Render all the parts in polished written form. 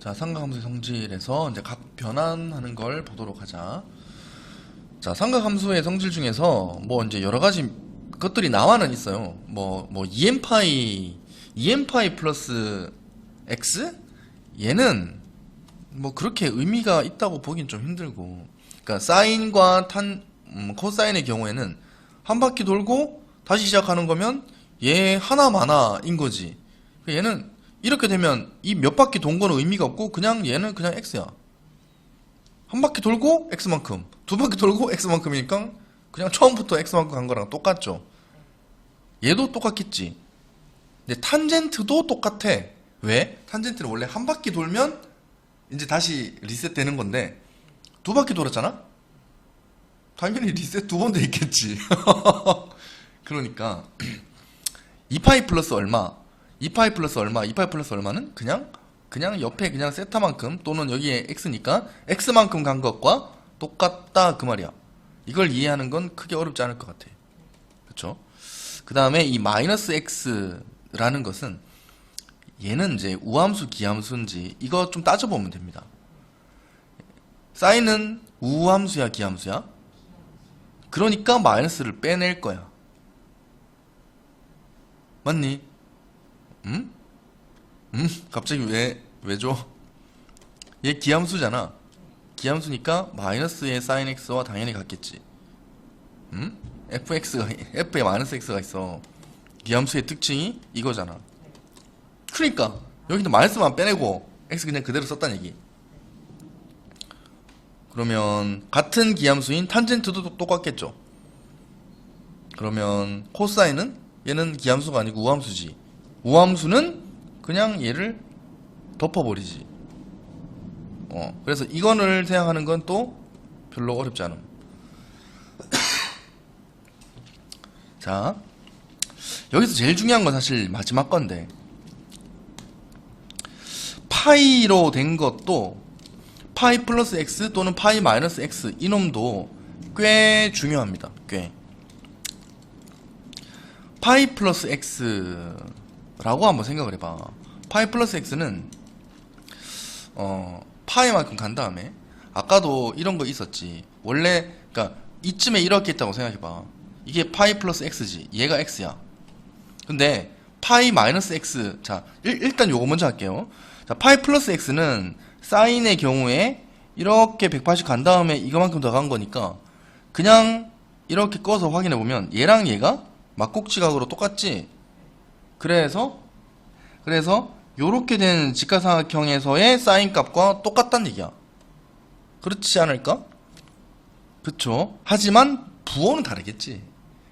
자, 삼각함수의 성질에서 이제 각 변환하는 걸 보도록 하자. 자, 삼각함수의 성질 중에서 뭐 이제 여러 가지 것들이 나와는 있어요. 뭐 EM파이 플러스 X? 얘는 뭐 그렇게 의미가 있다고 보긴 좀 힘들고. 그러니까 사인과 코사인의 경우에는 한 바퀴 돌고 다시 시작하는 거면 얘 하나마나인 거지. 얘는 이렇게 되면 이 몇 바퀴 돈 거는 의미가 없고 그냥 얘는 그냥 X야. 한 바퀴 돌고 X만큼, 두 바퀴 돌고 X만큼이니까 그냥 처음부터 X만큼 간 거랑 똑같죠. 얘도 똑같겠지. 근데 탄젠트도 똑같아. 왜? 탄젠트는 원래 한 바퀴 돌면 이제 다시 리셋 되는 건데 두 바퀴 돌았잖아? 당연히 리셋 두 번 돼 있겠지. 그러니까 2파이 플러스 얼마, 2파이 플러스 얼마, 2파이 플러스 얼마는 그냥 옆에 그냥 세타만큼 또는 여기에 x니까 x만큼 간 것과 똑같다 그 말이야. 이걸 이해하는 건 크게 어렵지 않을 것 같아. 그쵸? 그 다음에 이 마이너스 x라는 것은 얘는 이제 우함수 기함수인지 이거 좀 따져보면 됩니다. 사인은 우함수야 기함수야? 그러니까 마이너스를 빼낼 거야. 맞니? 응? 갑자기 왜 줘? 얘 기함수잖아. 기함수니까 마이너스의 사인 x와 당연히 같겠지. f에 마이너스 x가 있어. 기함수의 특징이 이거잖아. 그러니까 여기도 마이너스만 빼내고 x 그냥 그대로 썼다는 얘기. 그러면 같은 기함수인 탄젠트도 똑같겠죠. 그러면 코사인은 얘는 기함수가 아니고 우함수지. 우함수는 그냥 얘를 덮어버리지. 그래서 이거를 생각하는 건 또 별로 어렵지 않음. 자, 여기서 제일 중요한 건 사실 마지막 건데, 파이로 된 것도 파이 플러스 x 또는 파이 마이너스 x 이놈도 꽤 중요합니다. 꽤. 파이 플러스 x라고 한번 생각을 해봐. 파이 플러스 x는 파이만큼 간 다음에 아까도 이런 거 있었지. 원래 그러니까 이쯤에 이렇게 있다고 생각해봐. 이게 파이 플러스 x지. 얘가 x야. 근데 파이 마이너스 x, 자 일단 요거 먼저 할게요. 자, 파이 플러스 x는 사인의 경우에 이렇게 180 간 다음에 이거만큼 더 간 거니까 그냥 이렇게 꺼서 확인해 보면 얘랑 얘가 막곡지각으로 똑같지. 그래서 요렇게 된 직각삼각형에서의 사인 값과 똑같다는 얘기야. 그렇지 않을까? 그쵸? 하지만 부호는 다르겠지.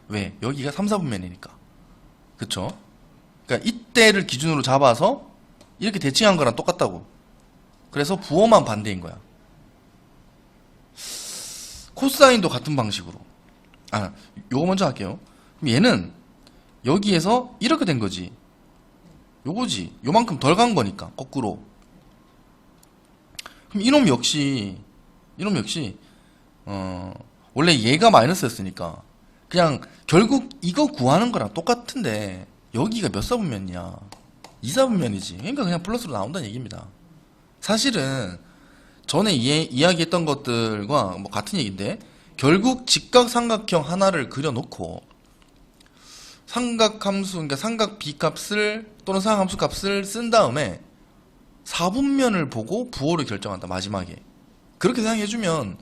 왜? 여기가 3, 4분면이니까. 그쵸? 그러니까 이때를 기준으로 잡아서 이렇게 대칭한 거랑 똑같다고. 그래서 부호만 반대인 거야. 코사인도 같은 방식으로. 요거 먼저 할게요. 그럼 얘는 여기에서 이렇게 된 거지. 요거지. 요만큼 덜 간 거니까 거꾸로. 그럼 이놈 역시 원래 얘가 마이너스였으니까 그냥 결국 이거 구하는 거랑 똑같은데 여기가 몇 사분면이야? 2사분면이지. 그러니까 그냥 플러스로 나온다는 얘기입니다. 사실은 전에 이야기했던 것들과 뭐 같은 얘기인데 결국 직각삼각형 하나를 그려놓고 삼각함수, 그러니까 삼각 B값을 또는 삼각함수 값을 쓴 다음에 4분면을 보고 부호를 결정한다. 마지막에 그렇게 생각해주면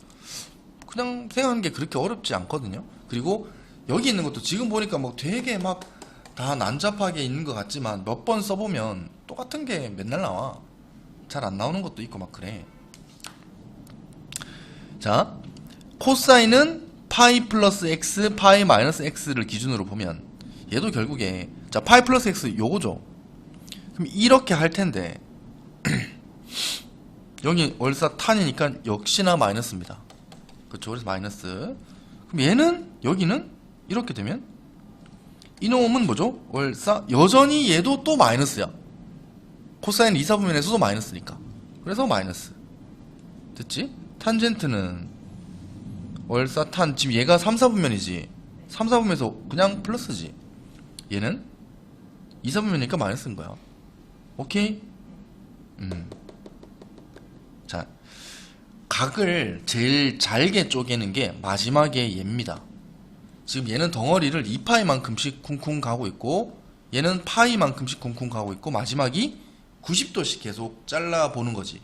그냥 생각하는 게 그렇게 어렵지 않거든요. 그리고 여기 있는 것도 지금 보니까 뭐 되게 막 다 난잡하게 있는 것 같지만 몇 번 써보면 똑같은 게 맨날 나와. 잘 안 나오는 것도 있고 막 그래. 자, 코사인은 파이 플러스 x, 파이 마이너스 x를 기준으로 보면 얘도 결국에 자 파이 플러스 x 요거죠. 그럼 이렇게 할 텐데 여기 월사 탄이니까 역시나 마이너스입니다. 그렇죠. 그래서 마이너스. 그럼 얘는 여기는 이렇게 되면 이놈은 뭐죠? 월사 여전히 얘도 또 마이너스야. 코사인 2사분면에서도 마이너스니까. 그래서 마이너스. 됐지? 탄젠트는 월사 탄 지금 얘가 3, 4분면이지. 3, 4분면에서 그냥 플러스지. 얘는 2, 4분면이니까 마이너스인 거야. 오케이? 자, 각을 제일 잘게 쪼개는 게 마지막에 얘입니다. 지금 얘는 덩어리를 2파이만큼씩 쿵쿵 가고 있고 얘는 파이만큼씩 쿵쿵 가고 있고 마지막이 90도씩 계속 잘라보는 거지.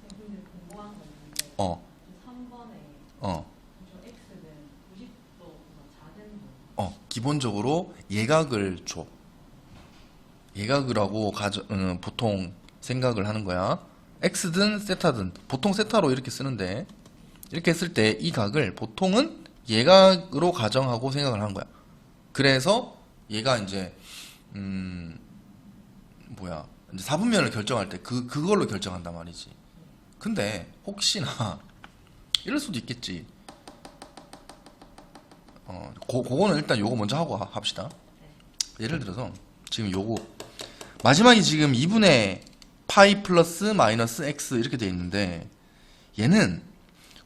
근데 궁금한 거 있는데 어, 3번에 어, 저 X는 90도보다 작은 거. 기본적으로 예각을 줘. 예각을 하고 보통 생각을 하는 거야. X든 세타든 보통 세타로 이렇게 쓰는데 이렇게 했을 때 이 각을 보통은 예각으로 가정하고 생각을 하는 거야. 그래서 얘가 이제 뭐야 이제 사분면을 결정할 때 그걸로 결정한단 말이지. 근데 혹시나 이럴 수도 있겠지. 그거는 일단 요거 먼저 하고 합시다. 예를 들어서 지금 요거 마지막이 지금 2분의 파이 플러스 마이너스 x 이렇게 돼 있는데 얘는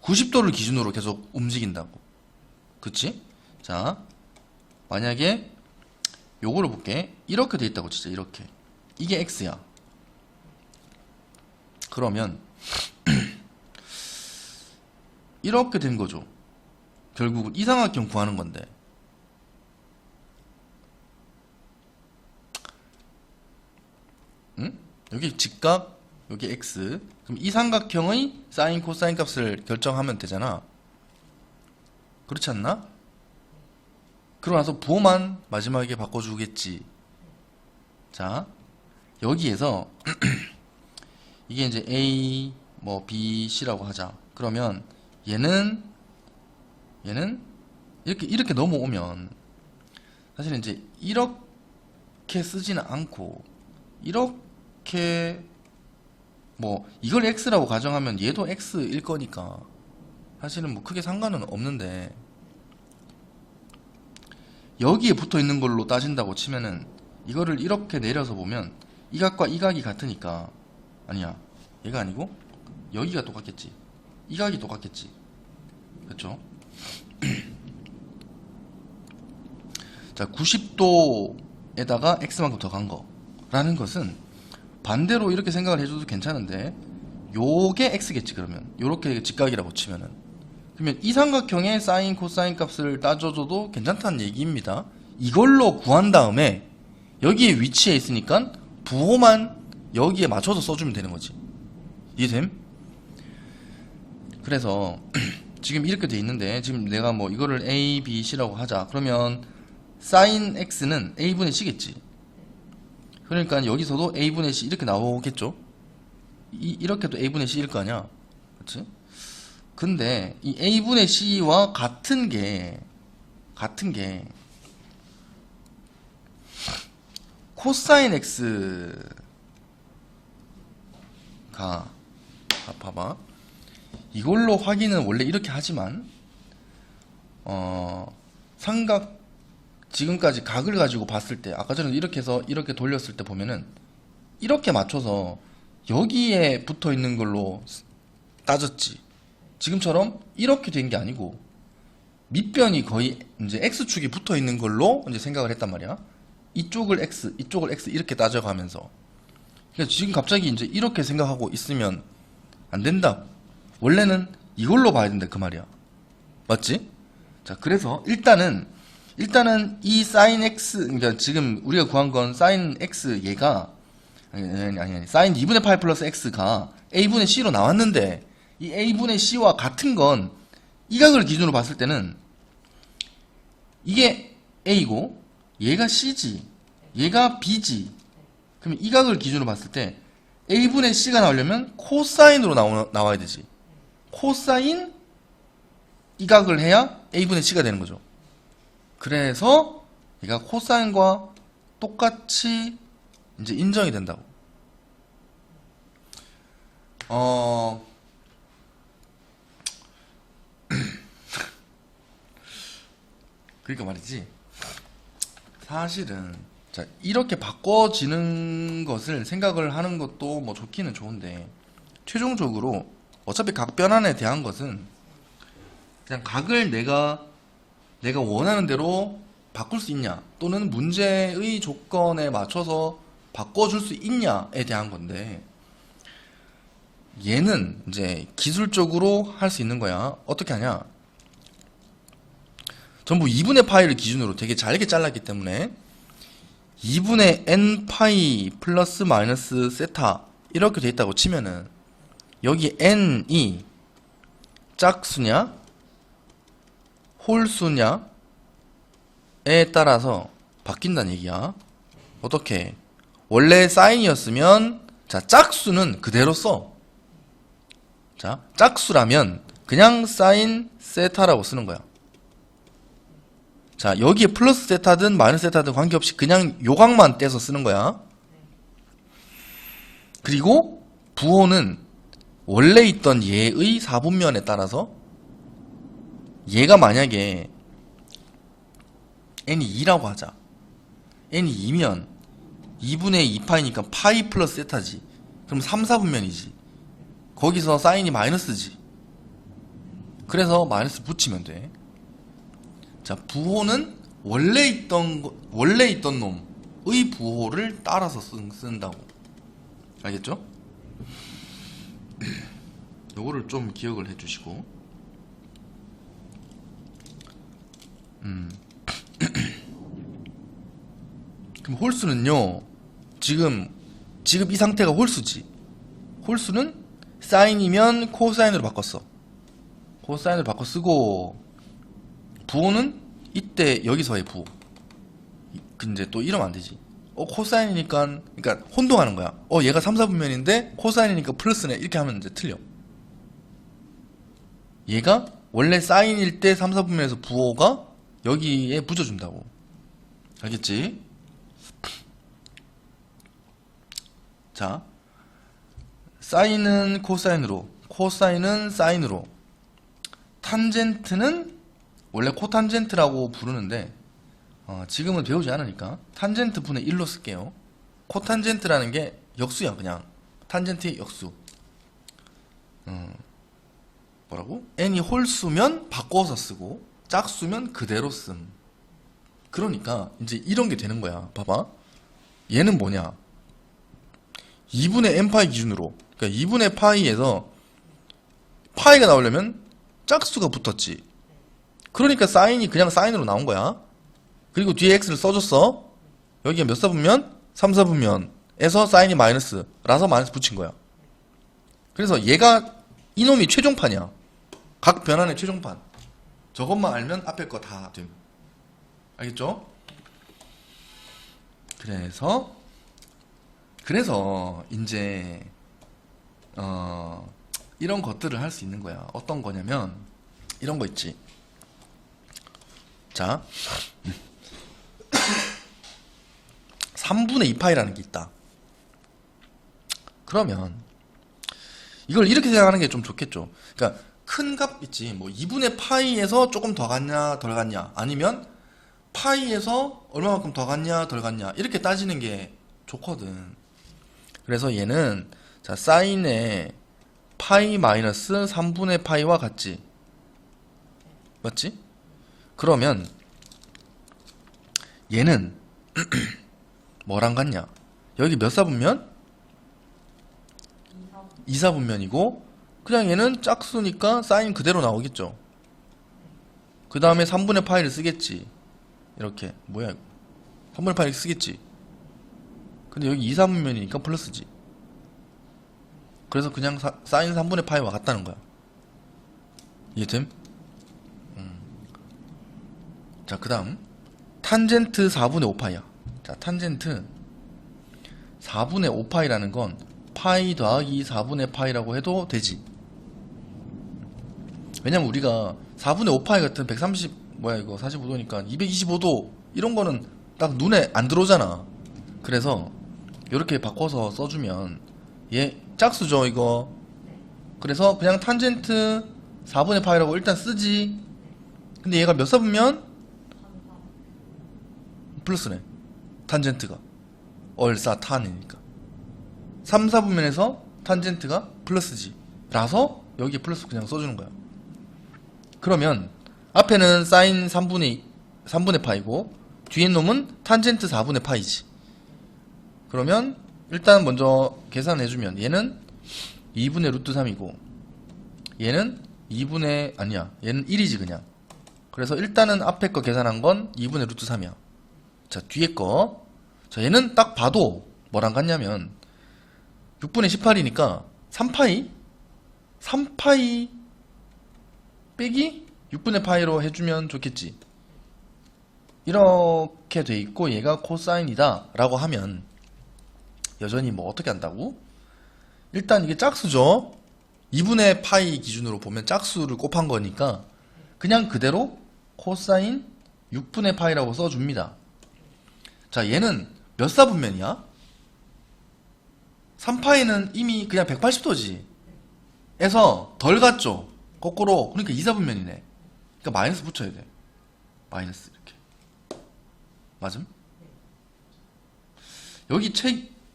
90도를 기준으로 계속 움직인다고. 그치? 자, 만약에 요거를 볼게. 이렇게 돼 있다고 진짜 이렇게. 이게 x야. 그러면 이렇게 된 거죠. 결국은 이삼각형 구하는 건데 응? 여기 직각, 여기 x. 그럼 이 삼각형의 사인, 코사인 값을 결정하면 되잖아. 그렇지 않나? 그러고 나서 부호만 마지막에 바꿔주겠지. 자, 여기에서 이게 이제 A, 뭐 B, C라고 하자. 그러면 얘는 이렇게 넘어오면 사실 이제 이렇게 쓰지는 않고 이렇게 뭐 이걸 x라고 가정하면 얘도 x일 거니까 사실은 뭐 크게 상관은 없는데 여기에 붙어 있는 걸로 따진다고 치면은 이거를 이렇게 내려서 보면 이 각과 이 각이 같으니까 아니야 얘가 아니고 여기가 똑같겠지. 이 각이 똑같겠지. 그쵸? 자, 90도에다가 x만큼 더 간 거라는 것은 반대로 이렇게 생각을 해줘도 괜찮은데 요게 x겠지. 그러면 요렇게 직각이라고 치면은 그러면 이 삼각형의 사인 코사인 값을 따져줘도 괜찮다는 얘기입니다. 이걸로 구한 다음에 여기에 위치해 있으니까 부호만 여기에 맞춰서 써주면 되는 거지. 이해됨? 그래서 지금 이렇게 돼 있는데 지금 내가 뭐 이거를 a, b, c라고 하자. 그러면 사인 x는 a분의 c겠지. 그러니까 여기서도 a분의 c 이렇게 나오겠죠. 이렇게도 a분의 c일 거 아니야. 그렇지? 근데 이 a분의 c와 같은 게 코사인 x가 봐봐. 이걸로 확인은 원래 이렇게 하지만 삼각 지금까지 각을 가지고 봤을 때 아까 전에 이렇게 해서 이렇게 돌렸을 때 보면은 이렇게 맞춰서 여기에 붙어 있는 걸로 따졌지. 지금처럼 이렇게 된 게 아니고 밑변이 거의 이제 x축이 붙어 있는 걸로 이제 생각을 했단 말이야. 이쪽을 x 이렇게 따져가면서 그러니까 지금 갑자기 이제 이렇게 생각하고 있으면 안 된다. 원래는 이걸로 봐야 된다 그 말이야. 맞지? 자, 그래서 일단은 이 sin x 그러니까 지금 우리가 구한 건 sin x 얘가 아니 sin 2분의 8 플러스 x가 a분의 c로 나왔는데 이 a분의 c와 같은 건 이 각을 기준으로 봤을 때는 이게 a고 얘가 c지 얘가 b지. 그러면 이 각을 기준으로 봤을 때 a분의 c가 나오려면 코사인으로 나와야 되지. 코사인 이 각을 해야 a분의 c가 되는 거죠. 그래서 얘가 코사인과 똑같이 이제 인정이 된다고. 그러니까 말이지. 사실은 자, 이렇게 바꿔지는 것을 생각을 하는 것도 뭐 좋기는 좋은데 최종적으로 어차피 각 변환에 대한 것은 그냥 각을 내가 원하는 대로 바꿀 수 있냐 또는 문제의 조건에 맞춰서 바꿔줄 수 있냐에 대한 건데 얘는 이제 기술적으로 할 수 있는 거야. 어떻게 하냐? 전부 2분의 파이를 기준으로 되게 잘게 잘랐기 때문에 2분의 n 파이 플러스 마이너스 세타 이렇게 돼 있다고 치면은 여기 n이 짝수냐 홀수냐에 따라서 바뀐다는 얘기야. 어떻게? 원래 사인이었으면 자 짝수는 그대로 써. 자 짝수라면 그냥 사인 세타라고 쓰는 거야. 자 여기에 플러스 세타든 마이너스 세타든 관계없이 그냥 요각만 떼서 쓰는 거야. 그리고 부호는 원래 있던 얘의 4분면에 따라서 얘가 만약에 n이 2라고 하자. n이 2면 2분의 2파이니까 파이 플러스 세타지. 그럼 3, 4분면이지. 거기서 사인이 마이너스지. 그래서 마이너스 붙이면 돼. 자, 부호는 원래 있던 놈의 부호를 따라서 쓴다고. 알겠죠? 요거를 좀 기억을 해주시고. 그럼 홀수는요. 지금 이 상태가 홀수지. 홀수는 사인이면 코사인으로 바꿨어. 코사인으로 바꿔 쓰고 부호는 이때 여기서의 부호. 근데 또 이러면 안 되지. 코사인이니까 그러니까 혼동하는 거야. 얘가 3, 4분면인데 코사인이니까 플러스네. 이렇게 하면 이제 틀려. 얘가 원래 사인일 때 3, 4분면에서 부호가 여기에 붙여준다고. 알겠지? 자, 사인은 코사인으로, 코사인은 사인으로, 탄젠트는 원래 코탄젠트라고 부르는데 지금은 배우지 않으니까 탄젠트 분의 1로 쓸게요. 코탄젠트라는 게 역수야. 그냥 탄젠트의 역수. 뭐라고? n이 홀수면 바꿔서 쓰고 짝수면 그대로 씀. 그러니까 이제 이런 게 되는 거야. 봐봐. 얘는 뭐냐? 2분의 n파이 기준으로, 그러니까 2분의 파이에서 파이가 나오려면 짝수가 붙었지. 그러니까 사인이 그냥 사인으로 나온 거야. 그리고 뒤에 x를 써줬어. 여기가 몇 사분면? 3, 4분면에서 사인이 마이너스라서 마이너스 붙인 거야. 그래서 얘가 이놈이 최종판이야. 각 변환의 최종판. 저것만 알면 앞에 거 다 됨. 알겠죠? 그래서 이제 이런 것들을 할 수 있는 거야. 어떤 거냐면 이런 거 있지. 자 3분의 2파이라는 게 있다. 그러면 이걸 이렇게 생각하는 게 좀 좋겠죠. 그러니까 큰 값 있지. 뭐 2분의 파이에서 조금 더 갔냐 덜 갔냐, 아니면 파이에서 얼마만큼 더 갔냐 덜 갔냐, 이렇게 따지는 게 좋거든. 그래서 얘는 자 사인의 파이 마이너스 3분의 파이와 같지. 맞지? 그러면 얘는 뭐랑 같냐? 여기 몇 사분면? 2, 4분면이고 그냥 얘는 짝수니까 사인 그대로 나오겠죠. 그 다음에 3분의 파이를 쓰겠지. 이렇게 뭐야 이거 3분의 파이를 쓰겠지. 근데 여기 2, 4분면이니까 플러스지. 그래서 그냥 사인 3분의 파이와 같다는 거야. 이해됨? 자, 그 다음 탄젠트 4분의 5파이야. 자, 탄젠트 4분의 5파이라는 건 파이 더하기 4분의 파이라고 해도 되지. 왜냐면 우리가 4분의 5파이 같은 130 뭐야 이거 45도니까 225도 이런 거는 딱 눈에 안 들어오잖아. 그래서 이렇게 바꿔서 써주면 얘 짝수죠 이거. 그래서 그냥 탄젠트 4분의 파이라고 일단 쓰지. 근데 얘가 몇 사분면? 플러스네. 탄젠트가 얼사탄이니까 3, 4분면에서 탄젠트가 플러스지. 라서 여기에 플러스 그냥 써주는 거야. 그러면 앞에는 사인 3분의 파이고 뒤에 놈은 탄젠트 4분의 파이지. 그러면 일단 먼저 계산해주면 얘는 2분의 루트 3이고 얘는 2분의 아니야 얘는 1이지 그냥. 그래서 일단은 앞에 거 계산한 건 2분의 루트 3이야. 자 뒤에 거, 자 얘는 딱 봐도 뭐랑 같냐면 6분의 18이니까 3파이 빼기 6분의 파이로 해주면 좋겠지. 이렇게 돼 있고 얘가 코사인이다 라고 하면 여전히 뭐 어떻게 한다고? 일단 이게 짝수죠. 2분의 파이 기준으로 보면 짝수를 곱한 거니까 그냥 그대로 코사인 6분의 파이라고 써줍니다. 자 얘는 몇 사분면이야? 3파이는 이미 그냥 180도지 에서 덜 갔죠. 거꾸로. 그러니까 2사분면이네. 그러니까 마이너스 붙여야 돼. 마이너스 이렇게. 맞음? 여기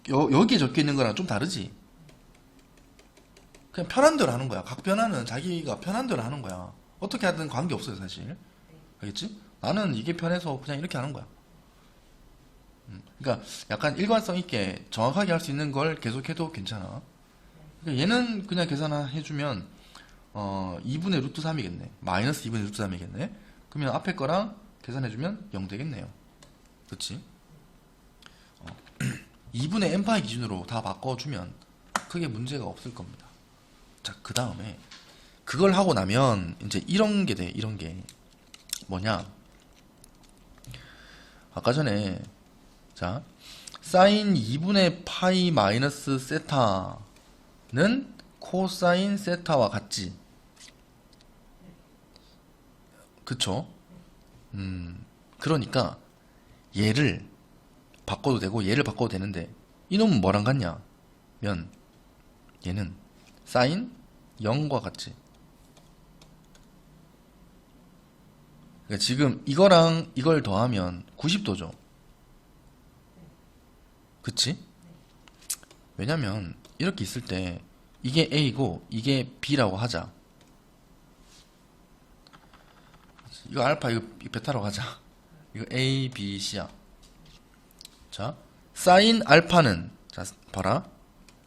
여기에 적혀 있는 거랑 좀 다르지? 그냥 편한 대로 하는 거야. 각 변화는 자기가 편한 대로 하는 거야. 어떻게 하든 관계 없어요, 사실. 알겠지? 나는 이게 편해서 그냥 이렇게 하는 거야. 그러니까 약간 일관성 있게 정확하게 할 수 있는 걸 계속해도 괜찮아. 그러니까 얘는 그냥 계산해주면 2분의 루트 3이겠네. 마이너스 2분의 루트 3이겠네. 그러면 앞에 거랑 계산해주면 0 되겠네요. 그렇지? 2분의 n파이 기준으로 다 바꿔주면 크게 문제가 없을 겁니다. 자, 그 다음에 그걸 하고 나면 이제 이런 게 돼. 이런 게 뭐냐? 아까 전에 자 사인 2분의 파이 마이너스 세타는 코사인 세타와 같지. 그쵸? 그러니까 얘를 바꿔도 되고 얘를 바꿔도 되는데 이놈은 뭐랑 같냐? 면 얘는 사인 0과 같지. 그러니까 지금 이거랑 이걸 더하면 90도죠. 그치? 왜냐면 이렇게 있을 때 이게 A고 이게 B라고 하자. 이거 알파 이거 베타라고 하자. 이거 A, B, C야. 자, 사인 알파는 자 봐라.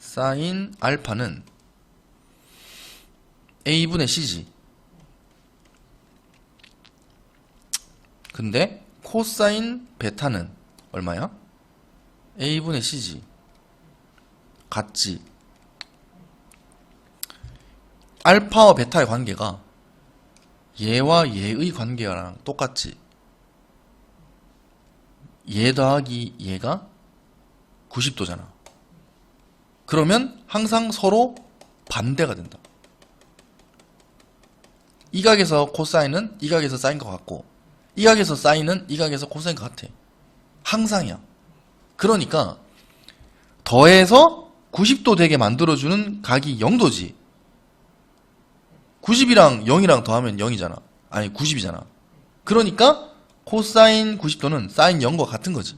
사인 알파는 A분의 C지. 근데 코사인 베타는 얼마야? A분의 C지. 같지. 알파와 베타의 관계가 얘와 얘의 관계랑 똑같지. 얘 더하기 얘가 90도잖아. 그러면 항상 서로 반대가 된다. 이 각에서 코사인은 이 각에서 사인과 같고 이 각에서 사인은 이 각에서 코사인과 같아. 항상이야. 그러니까 더해서 90도 되게 만들어주는 각이 0도지. 90이랑 0이랑 더하면 0이잖아. 아니 90이잖아. 그러니까 코사인 90도는 사인 0과 같은 거지.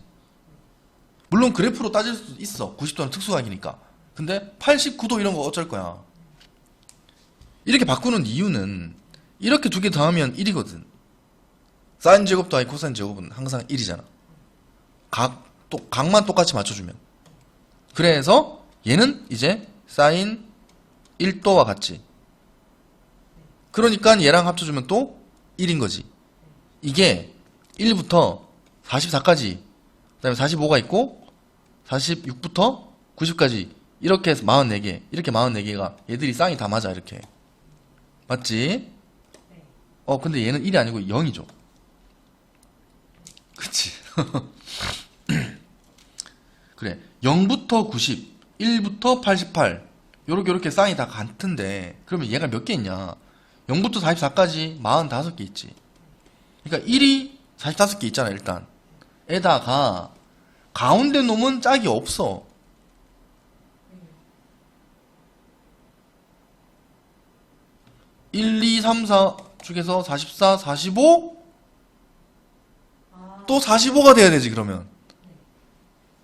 물론 그래프로 따질 수도 있어. 90도는 특수각이니까. 근데 89도 이런 거 어쩔 거야. 이렇게 바꾸는 이유는 이렇게 두 개 더하면 1이거든. 사인 제곱 더하기 코사인 제곱은 항상 1이잖아. 각만 똑같이 맞춰주면. 그래서 얘는 이제 사인 1도와 같지. 그러니까 얘랑 합쳐주면 또 1인 거지. 이게 1부터 44까지, 그 다음에 45가 있고 46부터 90까지 이렇게 해서 44개, 이렇게 44개가 얘들이 쌍이 다 맞아. 이렇게 맞지? 근데 얘는 1이 아니고 0이죠. 그치? 그래, 0부터 90, 1부터 88 요렇게 쌍이 다 같은데 그러면 얘가 몇 개 있냐? 0부터 44까지 45개 있지. 그러니까 1이 45개 있잖아. 일단 에다가 가운데 놈은 짝이 없어. 1, 2, 3, 4 중에서 44, 45? 또 45가 돼야 되지 그러면.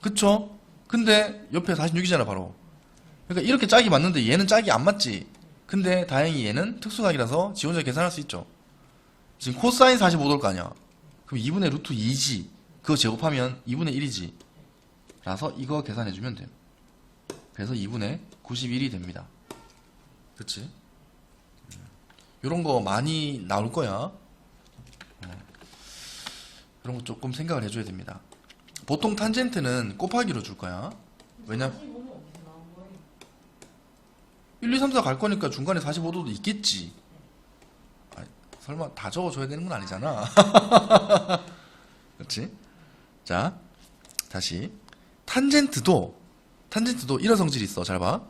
그쵸? 근데 옆에 46이잖아 바로. 그러니까 이렇게 짝이 맞는데 얘는 짝이 안 맞지. 근데 다행히 얘는 특수각이라서 지 혼자 계산할 수 있죠. 지금 코사인 45도일 거 아니야. 그럼 2분의 루트 2지. 그거 제곱하면 2분의 1이지. 라서 이거 계산해주면 돼. 그래서 2분의 91이 됩니다. 그치? 이런 거 많이 나올 거야. 이런 거 조금 생각을 해줘야 됩니다. 보통 탄젠트는 곱하기로 줄 거야. 왜냐? 45는 어디서 나온 거예요? 1, 2, 3, 4 갈 거니까 중간에 45도도 있겠지. 아, 설마 다 적어줘야 되는 건 아니잖아. 그렇지? 자, 다시 탄젠트도 이런 성질이 있어. 잘 봐.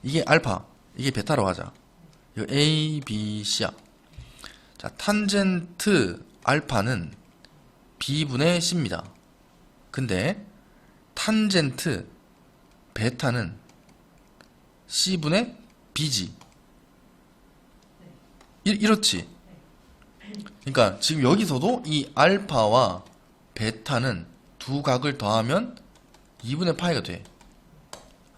이게 알파, 이게 베타로 하자. 이거 A, B, C야. 자, 탄젠트 알파는 B분의 C입니다. 근데 탄젠트 베타는 C분의 B지. 이렇지. 그러니까 지금 여기서도 이 알파와 베타는 두 각을 더하면 2분의 파이가 돼.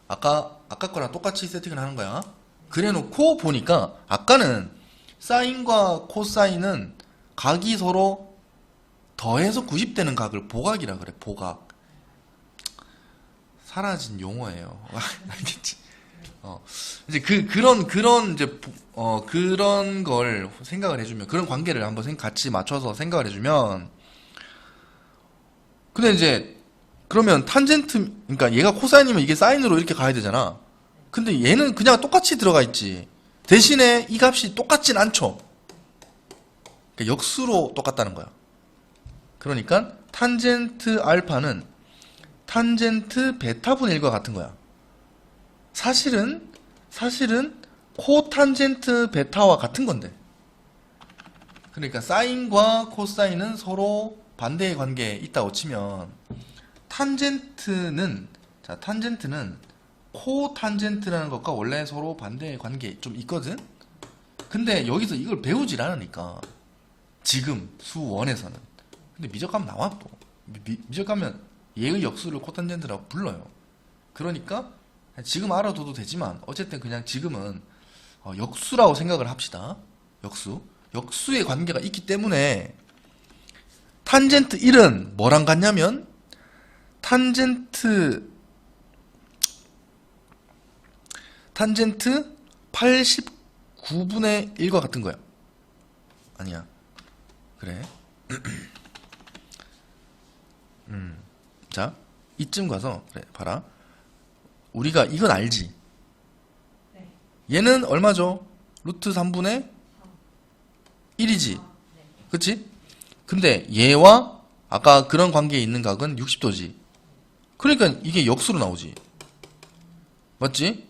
아까 거랑 똑같이 세팅을 하는 거야. 그래 놓고 보니까 아까는 사인과 코사인은 각이 서로 더해서 90되는 각을 보각이라 그래. 보각. 사라진 용어예요. 알겠지? 이제 그런 이제 그런 걸 생각을 해주면, 그런 관계를 한번 같이 맞춰서 생각을 해주면, 근데 이제 그러면 탄젠트, 그러니까 얘가 코사인이면 이게 사인으로 이렇게 가야 되잖아. 근데 얘는 그냥 똑같이 들어가 있지. 대신에 이 값이 똑같진 않죠. 그러니까 역수로 똑같다는 거야. 그러니까 탄젠트 알파는 탄젠트 베타분의 1과 같은 거야. 사실은 코탄젠트 베타와 같은 건데. 그러니까 사인과 코사인은 서로 반대의 관계에 있다고 치면, 탄젠트는 코탄젠트라는 것과 원래 서로 반대의 관계에 좀 있거든. 근데 여기서 이걸 배우질 않으니까, 지금 수1에서는. 근데 미적 가면 나와 또. 미적 가면 얘의 역수를 코탄젠트라고 불러요. 그러니까 지금 알아둬도 되지만 어쨌든 그냥 지금은 역수라고 생각을 합시다. 역수의 관계가 있기 때문에 탄젠트 1은 뭐랑 같냐면 탄젠트 89분의 1과 같은 거야. 아니야. 그래. 자, 이쯤 가서 그래 봐라. 우리가 이건 알지? 네. 얘는 얼마죠? 루트 3분의 1이지? 네. 그치? 근데 얘와 아까 그런 관계에 있는 각은 60도지. 그러니까 이게 역수로 나오지. 맞지?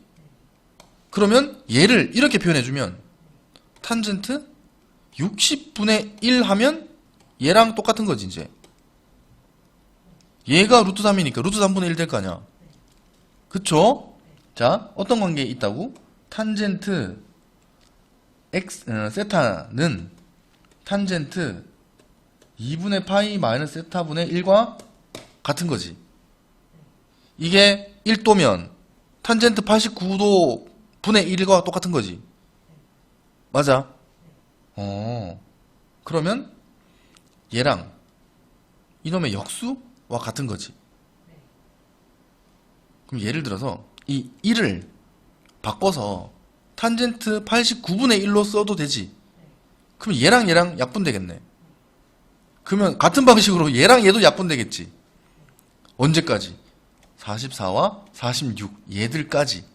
그러면 얘를 이렇게 표현해주면 탄젠트 60분의 1 하면 얘랑 똑같은 거지 이제. 얘가 루트 3이니까 루트 3분의 1 될 거 아니야. 그쵸? 자, 어떤 관계에 있다고? 탄젠트 세타는 탄젠트 2분의 파이 마이너스 세타분의 1과 같은 거지. 이게 1도면 탄젠트 89도 분의 1과 똑같은 거지. 맞아? 그러면 얘랑 이놈의 역수와 같은 거지. 그럼 예를 들어서 이 1을 바꿔서 탄젠트 89분의 1로 써도 되지. 그럼 얘랑 약분되겠네. 그러면 같은 방식으로 얘랑 얘도 약분되겠지. 언제까지? 44와 46 얘들까지.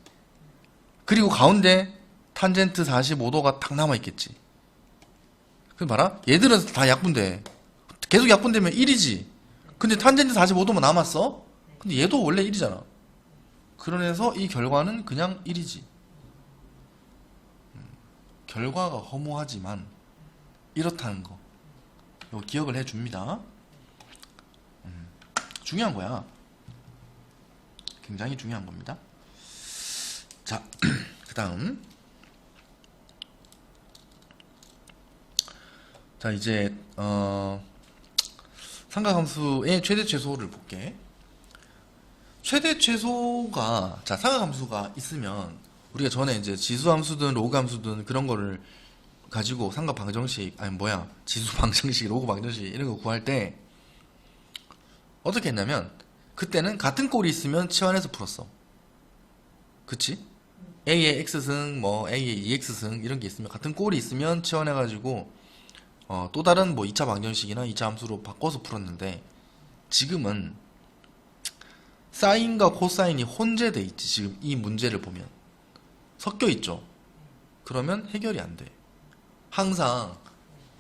그리고 가운데 탄젠트 45도가 탁 남아있겠지. 그럼 봐라. 얘들은 다 약분돼. 계속 약분되면 1이지. 근데 탄젠트 45도만 남았어? 근데 얘도 원래 1이잖아. 그러면서 이 결과는 그냥 1이지. 결과가 허무하지만 이렇다는 거. 이거 기억을 해줍니다. 중요한 거야. 굉장히 중요한 겁니다. 자, 그 다음. 자, 이제 삼각함수의 최대 최소를 볼게. 최대 최소가, 자, 삼각함수가 있으면 우리가 전에 이제 지수함수든 로그함수든 그런 거를 가지고 삼각 방정식, 아니 뭐야, 지수 방정식, 로그 방정식 이런 거 구할 때 어떻게 했냐면, 그때는 같은 꼴이 있으면 치환해서 풀었어. 그치? A의 X승, 뭐 A의 EX승 이런 게 있으면 같은 꼴이 있으면 치환해가지고 또 다른 뭐 2차 방정식이나 2차 함수로 바꿔서 풀었는데 지금은 사인과 코사인이 혼재돼 있지. 지금 이 문제를 보면 섞여 있죠. 그러면 해결이 안 돼. 항상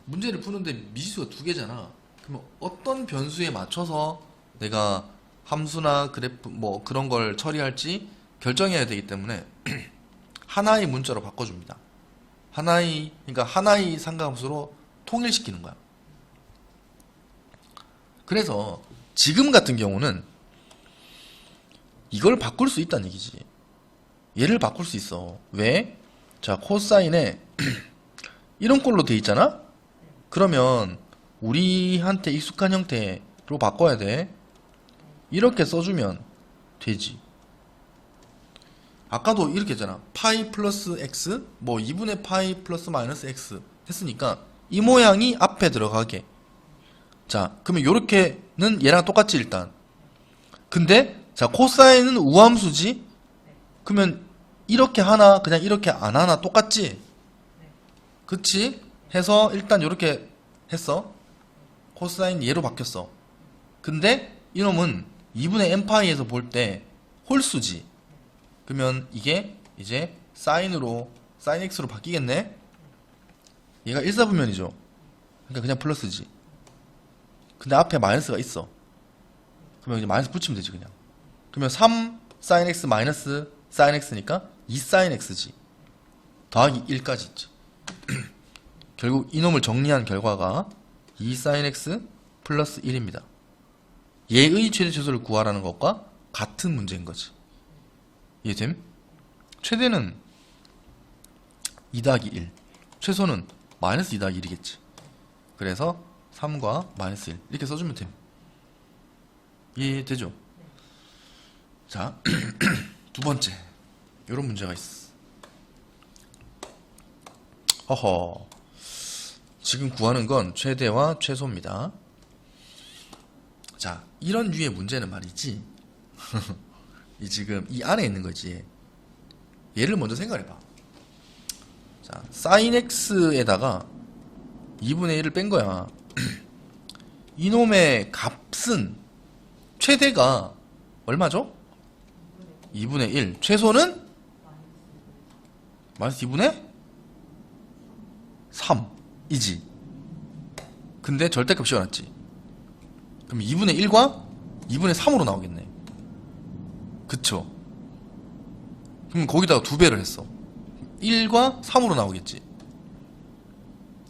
문제를 푸는데 미지수가 두 개잖아. 그러면 어떤 변수에 맞춰서 내가 함수나 그래프 뭐 그런 걸 처리할지 결정해야 되기 때문에 하나의 문자로 바꿔줍니다. 그러니까 하나의 삼각함수로 통일시키는 거야. 그래서 지금 같은 경우는 이걸 바꿀 수 있다는 얘기지. 얘를 바꿀 수 있어. 왜? 자, 코사인에 이런 꼴로 돼 있잖아? 그러면 우리한테 익숙한 형태로 바꿔야 돼. 이렇게 써주면 되지. 아까도 이렇게 했잖아. 파이 플러스 x 뭐 2분의 파이 플러스 마이너스 x 했으니까 이 모양이 앞에 들어가게. 자, 그러면 요렇게는 얘랑 똑같지 일단. 근데 자, 코사인은 우함수지? 그러면 이렇게 하나 그냥 이렇게 안 하나 똑같지? 그치? 해서 일단 요렇게 했어. 코사인 얘로 바뀌었어. 근데 이놈은 2분의 n파이에서 볼 때 홀수지. 그러면 이게 이제 사인으로 사인 x로 바뀌겠네. 얘가 일사분면이죠. 그러니까 그냥 플러스지. 근데 앞에 마이너스가 있어. 그러면 이제 마이너스 붙이면 되지 그냥. 그러면 3 사인 x 마이너스 사인 x니까 2 사인 x지. 더하기 1까지 있지. 결국 이놈을 정리한 결과가 2 사인 x 플러스 1입니다. 얘의 최대 최소를 구하라는 것과 같은 문제인 거지. 이해됨? 최대는 2 더하기 1, 최소는 마이너스 2 더하기 1이겠지. 그래서 3과 마이너스 1 이렇게 써주면 됨. 이해되죠? 자, 두 번째 이런 문제가 있어. 허허, 지금 구하는 건 최대와 최소입니다. 자, 이런 류의 문제는 말이지 이 지금 이 안에 있는 거지. 얘를 먼저 생각해봐. 자, sin x에다가 2분의 1을 뺀 거야. 이놈의 값은 최대가 얼마죠? 2분의 1. 최소는 마이너스 2분의 3이지. 근데 절대값 씌워놨지. 그럼 2분의 1과 2분의 3으로 나오겠네. 그쵸? 그럼 거기다가 2배를 했어. 1과 3으로 나오겠지.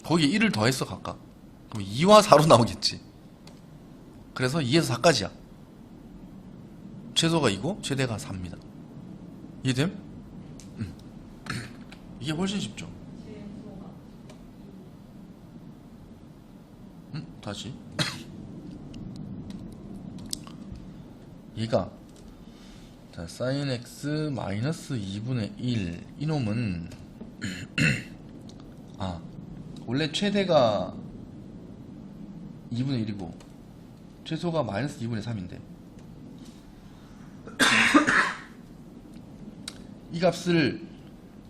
거기에 1을 더했어 각각. 그럼 2와 4로 나오겠지. 그래서 2에서 4까지야. 최소가 2고 최대가 4입니다. 이해됨? 이게 훨씬 쉽죠. 다시 얘가 자, sin x 마이너스 2분의 1 이놈은 아, 원래 최대가 2분의 1이고 최소가 마이너스 2분의 3인데 이 값을,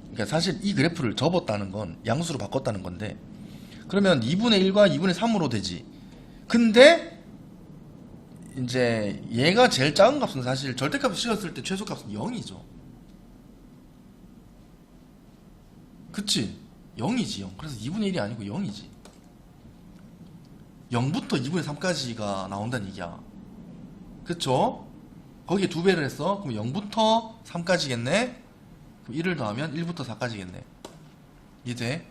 그러니까 사실 이 그래프를 접었다는 건 양수로 바꿨다는 건데, 그러면 2분의 1과 2분의 3으로 되지. 근데 이제 얘가 제일 작은 값은 사실 절대값을 씌웠을 때 최소값은 0이죠. 그치? 0이지 0. 그래서 2분의 1이 아니고 0이지. 0부터 2분의 3까지가 나온다는 얘기야. 그쵸? 거기에 2배를 했어. 그럼 0부터 3까지겠네. 그럼 1을 더하면 1부터 4까지겠네. 이해돼?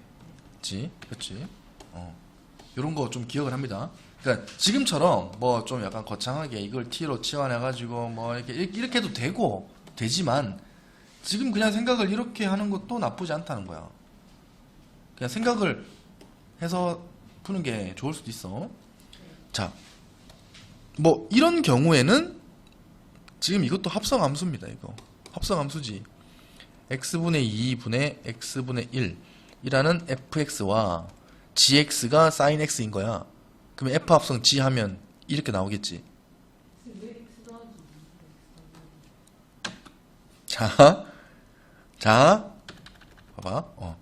그치? 요런 거 좀 기억을 합니다. 그러니까 지금처럼 뭐 좀 약간 거창하게 이걸 t로 치환해가지고 뭐 이렇게 해도 되지만 지금 그냥 생각을 이렇게 하는 것도 나쁘지 않다는 거야. 그냥 생각을 해서 푸는 게 좋을 수도 있어. 자, 뭐 이런 경우에는 지금 이것도 합성함수입니다. 이거 합성함수지. x분의 2분의 x분의 1 이라는 fx와 gx가 sin x인 거야. 그러면 f 합성 g 하면 이렇게 나오겠지. 자, 자, 봐봐.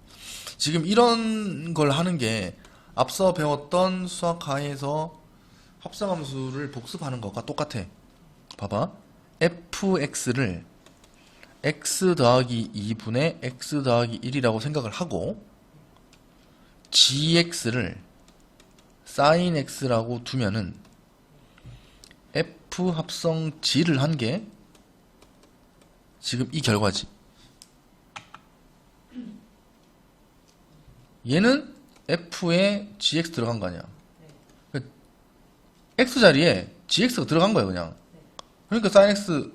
지금 이런 걸 하는 게 앞서 배웠던 수학 하에서 합성함수를 복습하는 것과 똑같아. 봐봐. fx를 x 더하기 2분의 x 더하기 1이라고 생각을 하고 gx를 sin x라고 두면은 f 합성 g를 한 게 지금 이 결과지. 얘는 f에 gx 들어간 거 아니야. 그러니까 x 자리에 gx가 들어간 거야 그냥. 그러니까 sin x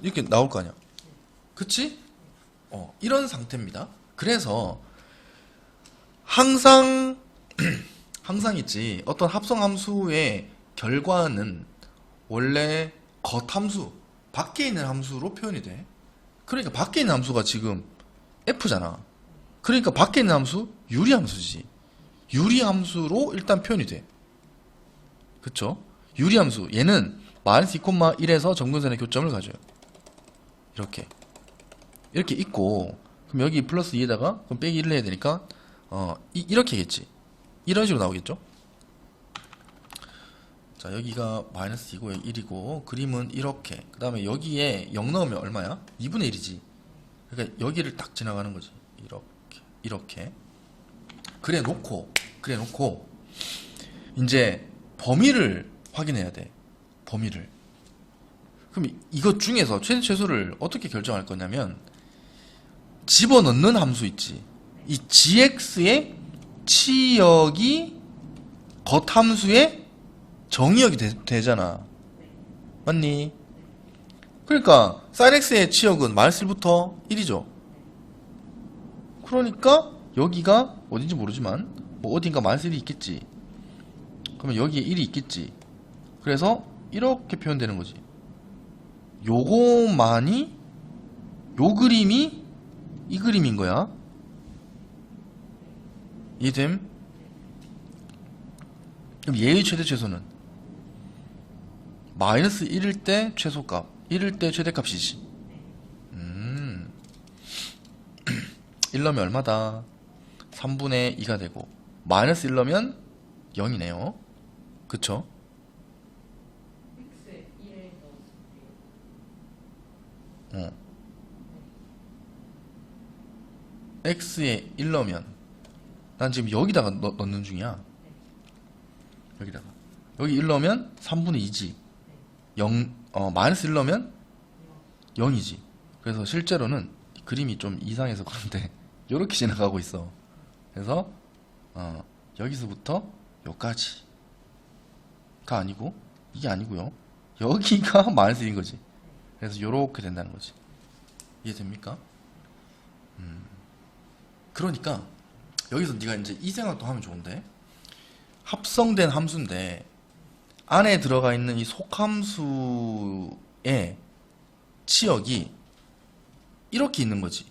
이렇게 나올 거 아니야. 그치? 이런 상태입니다. 그래서 항상 있지. 어떤 합성함수의 결과는 원래 겉함수, 밖에 있는 함수로 표현이 돼. 그러니까 밖에 있는 함수가 지금 f잖아. 그러니까 밖에 있는 함수 유리함수지. 유리함수로 일단 표현이 돼. 그쵸? 유리함수. 얘는 마이너스 2,1에서 점근선의 교점을 가져요. 이렇게 있고, 그럼 여기 플러스 2에다가 그럼 빼기 1을 해야 되니까 이렇게겠지. 이런 식으로 나오겠죠. 자, 여기가 마이너스 2고 여기 1이고 그림은 이렇게. 그 다음에 여기에 0 넣으면 얼마야? 2분의 1이지. 그러니까 여기를 딱 지나가는 거지. 이렇게 그래 놓고 이제 범위를 확인해야 돼. 범위를. 그럼 이것 중에서 최대 최소를 어떻게 결정할 거냐면 집어넣는 함수 있지. 이 gx의 치역이 겉함수의 정의역이 되잖아. 맞니? 그러니까 sin x의 치역은 마이너스 1부터 1이죠. 그러니까 여기가 어딘지 모르지만 뭐 어딘가 마이너스 1이 있겠지. 그러면 여기에 1이 있겠지. 그래서 이렇게 표현되는 거지. 요거만이 요 그림이 이 그림인 거야. 이해됨? 그럼 얘의 최대 최소는 마이너스 1일 때 최소값, 1일 때 최대값이지. 1 넣으면 얼마다? 3분의 2가 되고 마이너스 1 넣으면 0이네요. 그쵸? x에 1을 넣었을게요. x에 1 넣으면 난 지금 여기다가 넣는 중이야. 여기다가 여기 1 넣으면 3분의 2지. 0, 마이너스 1 넣으면 0이지. 그래서 실제로는 그림이 좀 이상해서 그런데 요렇게 지나가고 있어. 그래서 여기서부터 여기까지가 아니고 이게 아니고요. 여기가 마이너스 1인 거지. 그래서 요렇게 된다는 거지. 이해됩니까? 그러니까 여기서 네가 이제 이 생각도 하면 좋은데, 합성된 함수인데 안에 들어가 있는 이 속함수의 치역이 이렇게 있는 거지.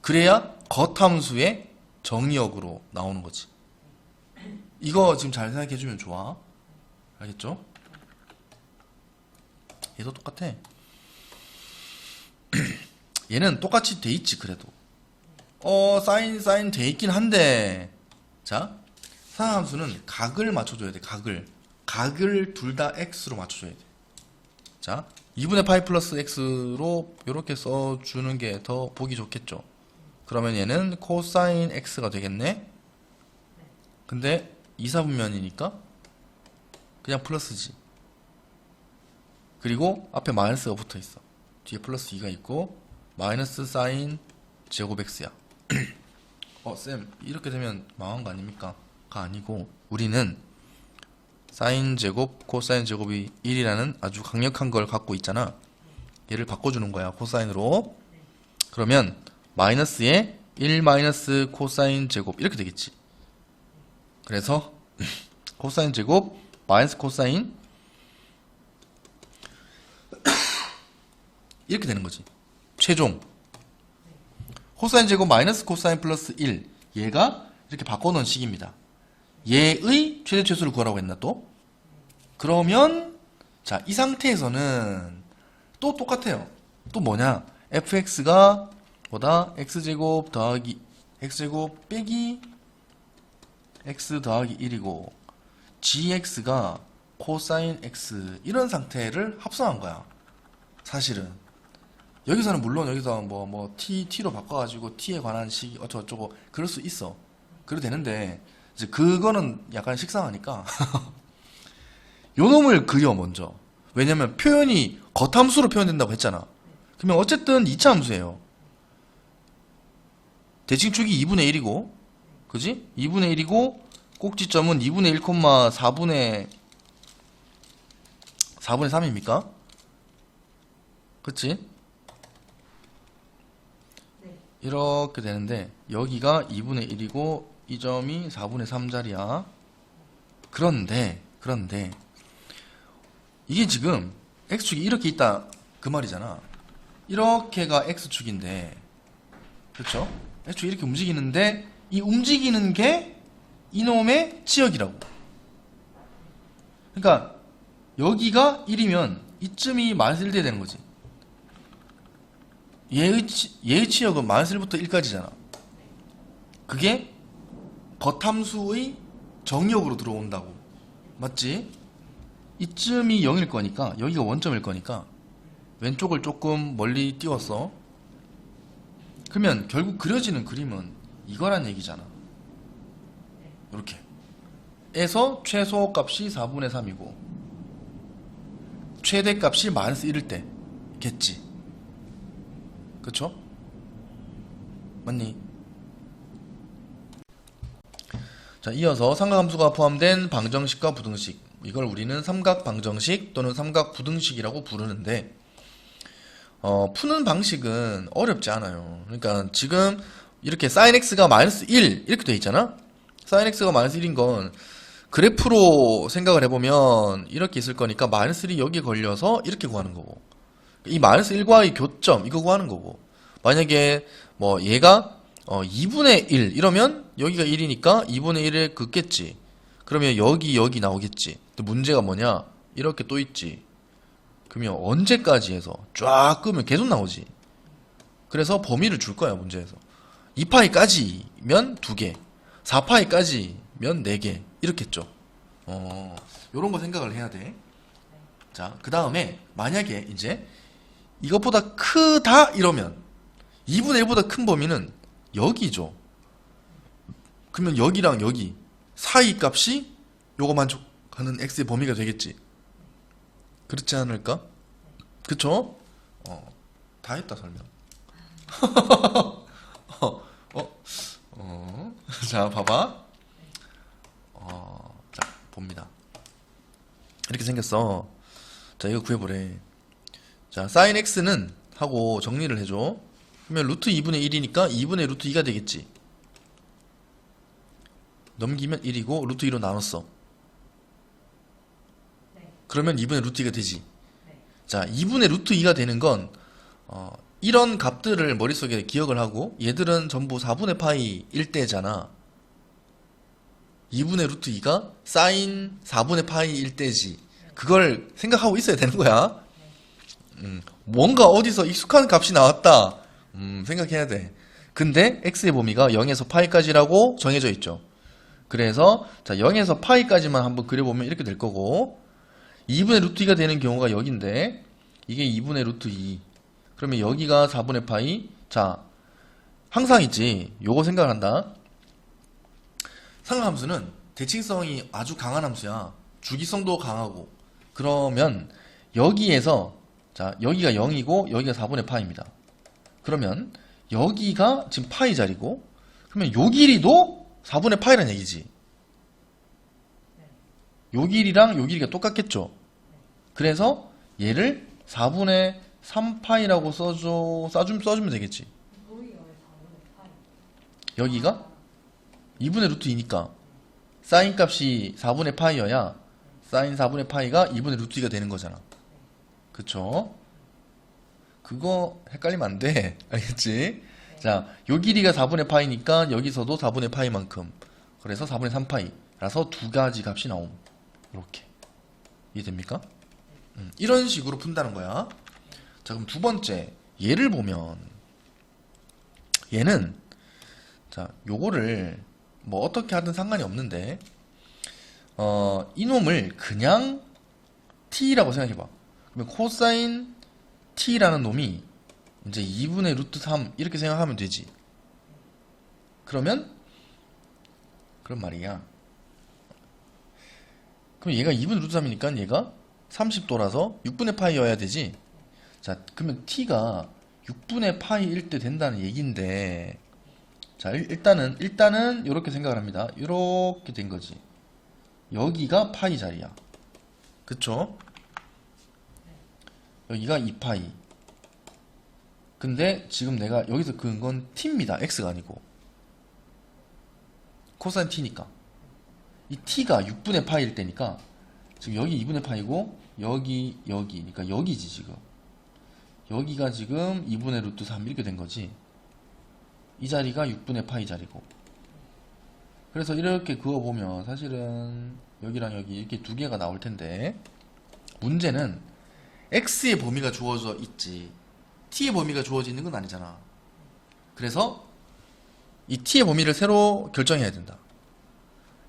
그래야 겉함수의 정의역으로 나오는 거지. 이거 지금 잘 생각해주면 좋아. 알겠죠? 얘도 똑같아. 얘는 똑같이 돼 있지. 그래도 사인 돼 있긴 한데, 자, 상함수는 각을 맞춰줘야 돼. 각을 둘 다 x로 맞춰줘야 돼. 자, 2분의 파이 플러스 x로 이렇게 써주는 게 더 보기 좋겠죠. 그러면 얘는 코사인 x가 되겠네. 근데 이사분면이니까 그냥 플러스지. 그리고 앞에 마이너스가 붙어 있어. 뒤에 플러스 2가 있고 마이너스 사인 제곱 x야. 쌤, 이렇게 되면 망한 거 아닙니까? 가 아니고, 우리는 사인 제곱 코사인 제곱이 1이라는 아주 강력한 걸 갖고 있잖아. 얘를 바꿔주는 거야, 코사인으로. 그러면 마이너스에 1 마이너스 코사인 제곱 이렇게 되겠지. 그래서 코사인 제곱 마이너스 코사인 이렇게 되는 거지. 최종 코사인 제곱 마이너스 코사인 플러스 1, 얘가 이렇게 바꿔놓은 식입니다. 얘의 최대 최소를 구하라고 했나 또? 그러면 자, 이 상태에서는 또 똑같아요. 또 뭐냐? fx가 뭐다? x제곱 더하기 x제곱 빼기 x 더하기 1이고 gx가 코사인 x 이런 상태를 합성한 거야. 사실은 여기서는 물론 여기서 뭐 t로 바꿔가지고 t에 관한 식 어쩌고저쩌고 그럴 수 있어. 그래도 되는데 이제 그거는 약간 식상하니까 요 놈을 그려 먼저. 왜냐면 표현이 겉함수로 표현된다고 했잖아. 그러면 어쨌든 2차 함수예요. 대칭축이 2분의 1이고 그지? 2분의 1이고 꼭지점은 2분의 1, 4분의 3입니까? 그치? 네. 이렇게 되는데 여기가 2분의 1이고 이 점이 4분의 3짜리야. 그런데 이게 지금 x축이 이렇게 있다 그 말이잖아. 이렇게가 x축인데 그렇죠? x축이 이렇게 움직이는데 이 움직이는 게 이놈의 치역이라고. 그러니까 여기가 1이면 이쯤이 -1 돼야 되는 거지. 얘의 치역은 -1부터 1까지잖아. 그게 겉함수의 정역으로 들어온다고. 맞지? 이쯤이 0일 거니까 여기가 원점일 거니까 왼쪽을 조금 멀리 띄웠어. 그러면 결국 그려지는 그림은 이거란 얘기잖아. 이렇게 에서 최소값이 4분의 3이고 최대값이 -1일 때겠지. 그쵸? 맞니? 자, 이어서 삼각함수가 포함된 방정식과 부등식, 이걸 우리는 삼각 방정식 또는 삼각 부등식이라고 부르는데 푸는 방식은 어렵지 않아요. 그러니까 지금 이렇게 sin x가 -1 이렇게 돼 있잖아. sin x가 -1인 건 그래프로 생각을 해보면 이렇게 있을 거니까 -1이 여기에 걸려서 이렇게 구하는 거고, 이 -1과의 교점 이거 구하는 거고, 만약에 뭐 얘가 2분의 1 이러면 여기가 1이니까 2분의 1에 긋겠지. 그러면 여기 나오겠지. 근데 문제가 뭐냐, 이렇게 또 있지. 그러면 언제까지 해서 쫙 끄면 계속 나오지. 그래서 범위를 줄 거야 문제에서. 2파이까지면 2개, 4파이까지면 4개 이렇겠죠. 요런 거 생각을 해야 돼. 자, 그 다음에 만약에 이제 이것보다 크다 이러면 2분의 1보다 큰 범위는 여기죠. 그러면 여기랑 여기 사이 값이 요거 만족하는 x의 범위가 되겠지. 그렇지 않을까? 그쵸? 다 했다 설명. 자, 봐봐. 자, 봅니다. 이렇게 생겼어. 자, 이거 구해보래. 자, sin x는 하고 정리를 해줘. 그러면 루트 2분의 1이니까 2분의 루트 2가 되겠지. 넘기면 1이고 루트 2로 나눴어. 네. 그러면 2분의 루트 2가 되지. 네. 자, 2분의 루트 2가 되는 건 이런 값들을 머릿속에 기억을 하고, 얘들은 전부 4분의 파이일 때잖아. 2분의 루트 2가 사인 4분의 파이일 때지. 그걸 생각하고 있어야 되는 거야. 뭔가 어디서 익숙한 값이 나왔다. 생각해야 돼. 근데 x의 범위가 0에서 파이까지라고 정해져 있죠. 그래서 자, 0에서 파이까지만 한번 그려보면 이렇게 될 거고, 2분의 루트 2가 되는 경우가 여기인데 이게 2분의 루트 2. 그러면 여기가 4분의 파이. 자, 항상 있지. 요거 생각을 한다. 삼각함수는 대칭성이 아주 강한 함수야. 주기성도 강하고. 그러면 여기에서 자, 여기가 0이고 여기가 4분의 파이입니다. 그러면 여기가 지금 파이 자리고, 그러면 요 길이도 4분의 파이란 얘기지. 요 길이랑 요 길이가 똑같겠죠. 그래서 얘를 4분의 3파이라고 써주면 되겠지. 여기가 왜 4분의 파이? 여기가 2분의 루트 2니까 사인 값이 4분의 파이여야 사인 4분의 파이가 2분의 루트 2가 되는 거잖아. 그쵸? 그거 헷갈리면 안 돼. 알겠지? 자, 요 길이가 4분의 파이니까 여기서도 4분의 파이만큼. 그래서 4분의 3파이라서 두 가지 값이 나옴. 이렇게. 이해됩니까? 이런 식으로 푼다는 거야. 자, 그럼 두 번째. 얘를 보면 얘는 자 요거를 뭐 어떻게 하든 상관이 없는데 이놈을 그냥 t라고 생각해봐. 그러면 코사인 t라는 놈이 이제 2분의 루트 3 이렇게 생각하면 되지. 그러면 그런 말이야. 그럼 얘가 2분의 루트 3이니까 얘가 30도라서 6분의 파이여야 되지. 자, 그러면 t가 6분의 파이일 때 된다는 얘기인데, 자, 일단은 이렇게 생각을 합니다. 이렇게 된 거지. 여기가 파이 자리야. 그쵸? 여기가 2파이. 근데 지금 내가 여기서 그은 건 t입니다. x가 아니고. 코사인 t니까. 이 t가 6분의 파이일 때니까 지금 여기 2분의 파이고 여기 그러니까 여기지 지금. 여기가 지금 2분의 루트 3 이렇게 된 거지. 이 자리가 6분의 파이 자리고. 그래서 이렇게 그어보면 사실은 여기랑 여기 이렇게 두 개가 나올 텐데, 문제는 x의 범위가 주어져 있지 t의 범위가 주어져 있는 건 아니잖아. 그래서 이 t의 범위를 새로 결정해야 된다.